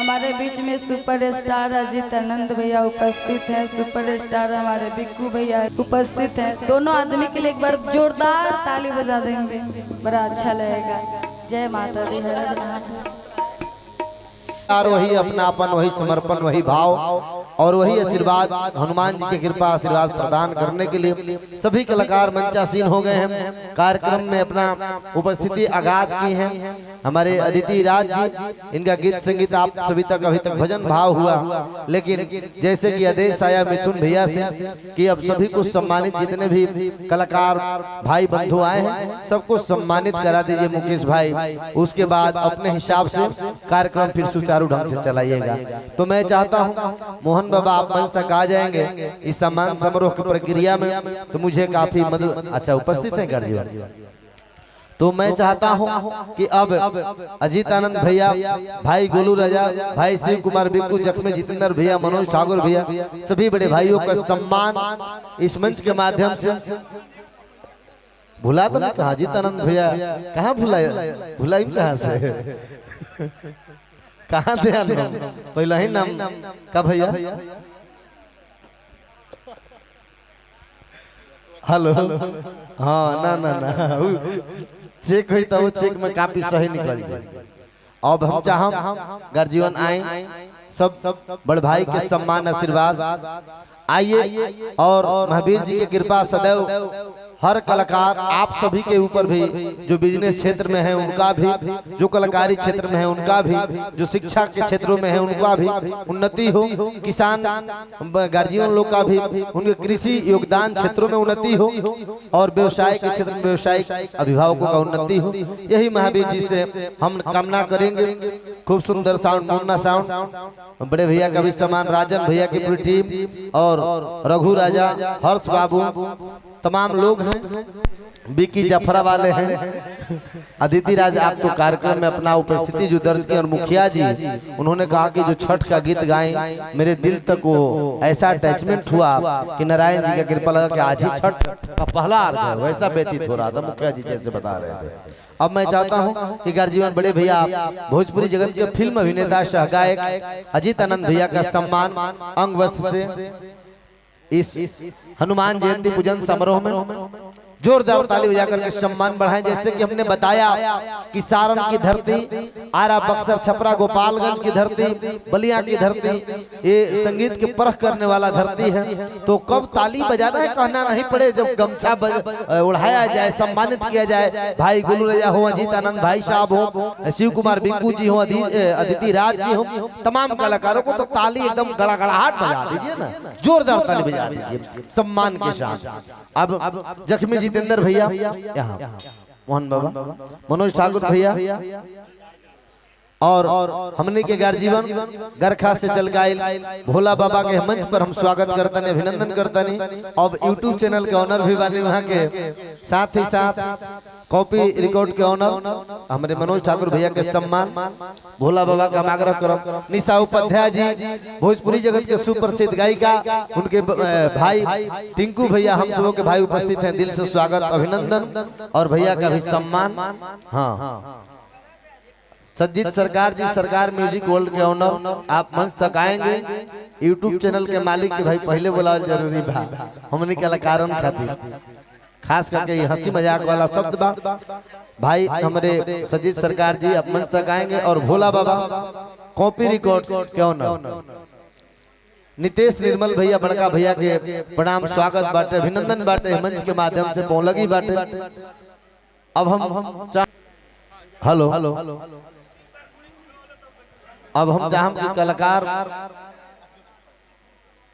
हमारे बीच में सुपरस्टार अजीत आनंद भैया उपस्थित हैं, सुपरस्टार हमारे बिक्कू भैया उपस्थित हैं। दोनों आदमी के लिए एक बार जोरदार ताली बजा देंगे, बड़ा अच्छा लगेगा। जय माता दी। वही अपनापन, वही समर्पण, वही भाव और वही आशीर्वाद, हनुमान जी की कृपा आशीर्वाद प्रदान करने के लिए सभी कलाकार मंचासीन हो गए हैं। कार्यक्रम में अपना उपस्थिति आगाज की है हमारे अदिति राज जी। इनका गीत संगीत आप सभी तक अभी तक भजन भाव हुआ, लेकिन जैसे कि आदेश आया मिथुन भैया से कि अब सभी को सम्मानित, जितने भी कलाकार भाई बंधु आए हैं सबको सम्मानित करा दीजिए मुकेश भाई। उसके बाद अपने हिसाब से कार्यक्रम फिर सुचारू ढंग से चलाइएगा। तो मैं चाहता हूँ मोहन बाबा आप मंच तक आ जाएंगे इस सम्मान समारोह की प्रक्रिया में, तो मुझे काफी मदद। अच्छा उपस्थित है गर्जीवन। तो मैं चाहता हूं कि अब अजीत आनंद भैया, भाई गोलू राजा, भाई शिव कुमार बिक्कू, जख्मी जितेंद्र भैया, मनोज ठाकुर भैया, सभी बड़े भाइयों का सम्मान इस मंच के माध्यम से। भुला तो नहीं कहा अजीत आनंद भैया, कहाँ भुलाई कहाँ से कहाँ ध्यान पहला ही नाम का भैया। हेलो हाँ ना ना ना चेक हुई तो वो चेक में काफी सही निकल गई। अब हम चाहम गर्जीवन आए सब बड़ भाई के सम्मान आशीर्वाद आइए, और महावीर जी की कृपा सदैव हर कलाकार आप सभी के ऊपर भी, जो बिजनेस क्षेत्र में है उनका भी, जो कलाकारी क्षेत्र में है उनका भी, जो शिक्षा के क्षेत्रों में है उनका भी उन्नति हो, किसान गार्जियन लोग का भी, उनके कृषि योगदान क्षेत्रों में उन्नति हो, और व्यवसाय के क्षेत्र में व्यवसायिक अभिभावकों का उन्नति हो। यही महावीर जी से हम कामना करेंगे। खूब सुंदर साउंड, मुन्ना साउंड, बड़े भैया का भी सम्मान, राजन भैया की पूरी टीम, और रघु राजा, हर्ष बाबू, तमाम लोग हैं, बिकी जफरा वाले हैं। अदिति राज आपको कार्यक्रम में अपना उपस्थिति जो दर्ज की, और मुखिया जी उन्होंने कहा कि जो छठ का गीत गाएं मेरे दिल तक वो ऐसा अटैचमेंट हुआ कि नारायण जी का कृपा लगा कि आज ही छठ का पहला अर्घ है, वैसा व्यतीत हो रहा था मुखिया जी जैसे बता रहे थे। अब मैं चाहता हूं कि गर्जीवन बड़े भैया भोजपुरी जगत के फिल्म अभिनेता सह गायक अजीत आनंद भैया का सम्मान अंग वस्त्र से इस हनुमान जयंती पूजन समारोह में जोरदार ताली बजाकर के सम्मान बढ़ाएं। जैसे कि हमने बताया कि सारण की धरती, आरा बक्सर छपरा गोपालगंज की धरती, बलिया की धरती, ये संगीत के परख करने वाला धरती है। तो कब ताली बजाना है कहना नहीं पड़े, जब गमछा उड़ाया जाए, सम्मानित किया जाए। भाई गोलू राजा हो, अजीत आनंद भाई साहब हो, शिव कुमार बिक्कू जी हो, अदिति राज जी हो, तमाम कलाकारों को तो ताली एकदम गड़गड़ाहट बजा दीजिए ना, जोरदार ताली बजा दीजिए सम्मान के साथ। अब जख्मी जितेंद्र भैया यहाँ, मोहन बाबा, मनोज ठाकुर भैया, और हमने के गार्जीवन गरखा से चल गए भोला बाबा के मंच पर हम स्वागत करते हैं, अभिनंदन करते हैं। अब यूट्यूब चैनल के ऑनर भी बने वहाँ के, साथ ही साथ कॉपी रिकॉर्ड के ऑनर हमारे मनोज ठाकुर भैया के सम्मान भोला बाबा का हम आग्रह करम। निशा उपाध्याय जी भोजपुरी जगत के सुप्रसिद्ध गायिका, उनके भाई टिंकू भैया, हम सबों के भाई उपस्थित हैं, दिल से स्वागत अभिनंदन, और भैया का भी सम्मान। हाँ सज्जित सरकार जी, सरकार म्यूजिक वर्ल्ड के ऑनर, आप मंच तक आएंगे। यूट्यूब चैनल के मालिक के भाई पहले बोला जरूरी बा, हमने कलाकारों खातिर खास करके ये हंसी मजाक वाला शब्द बा। भाई हमारे सज्जित सरकार जी आप मंच तक आएंगे, और भोला बाबा कॉपी रिकॉर्ड्स के ऑनर नितेश निर्मल भैया, बड़का भैया के प्रणाम स्वागत बाटे, अभिनंदन बाटे, मंच के माध्यम से पौलगी बाटे। अब हम हेलो अब हम चाहम कि कलाकार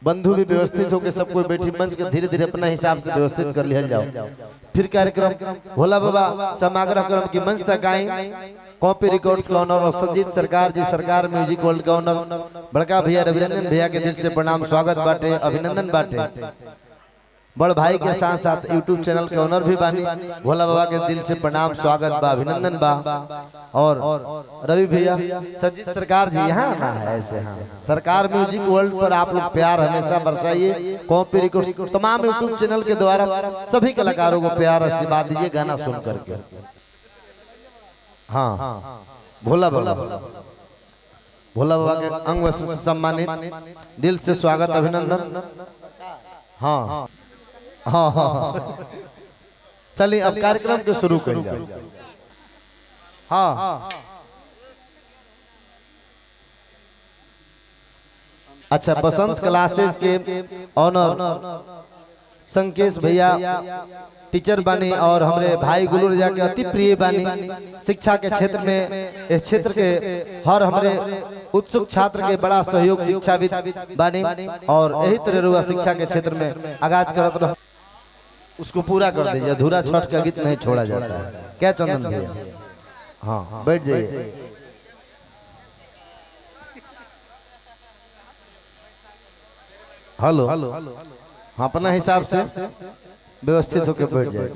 बंधु भी व्यवस्थित होकर सबको बैठी मंच के धीरे धीरे अपना हिसाब से व्यवस्थित कर लिया जाओ। फिर कार्यक्रम भोला बाबा समाग्रह क्रम की मंच तक आए। कॉपी रिकॉर्ड्स का ऑनर और संजीत सरकार जी, सरकार म्यूजिक वर्ल्ड का ऑनर, बड़का भैया रविरंजन भैया के दिल से प्रणाम स्वागत बाटे, अभिनंदन बाटे। बड़ भाई के साथ साथ यूट्यूब चैनल के ऑनर भी बानी, भोला बाबा के दिल से प्रणाम स्वागत बा, अभिनंदन बा। और रवि भैया, सज्जित सरकार जी यहाँ आना है ऐसे। हाँ सरकार म्यूजिक वर्ल्ड पर आप लोग प्यार हमेशा बरसाइए। कॉपी रिकॉर्ड तमाम यूट्यूब चैनल के द्वारा सभी कलाकारों को प्यार आशीर्वाद दीजिए गाना सुन करके। हाँ भोला बाबा भोला बाबा के अंग वस्त्र से सम्मानित, दिल से स्वागत अभिनंदन। हाँ हाँ हाँ, चलिए अब कार्यक्रम के शुरू कर जाए। हाँ अच्छा, बसंत क्लासेस के ऑनर संकेश भैया टीचर बानी और हमारे भाई गुलू रजा के अति प्रिय बानी। शिक्षा के क्षेत्र में इस क्षेत्र के हर हमारे उत्सुक छात्र के बड़ा सहयोग शिक्षाविद बानी और यही तरह रुआ शिक्षा के क्षेत्र में आगाज करत रह, उसको पूरा कर दीजिए। अधूरा छठ का गीत नहीं छोड़ा जाता है। क्या चंदन भैया? हाँ बैठ जाइए। हेलो, हाँ अपना हिसाब से व्यवस्थित होकर बैठ जाए।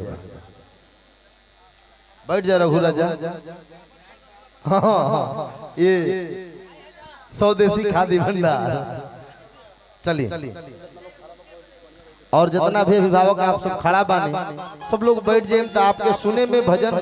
बैठ जा रघु राजा। हाँ हाँ, ये स्वदेशी खादी भंडार। चलिए, और जितना भी अभिभावक आप सब खड़ा बानी, सब लोग बैठ जाए तो आपके सुने में भजन भाव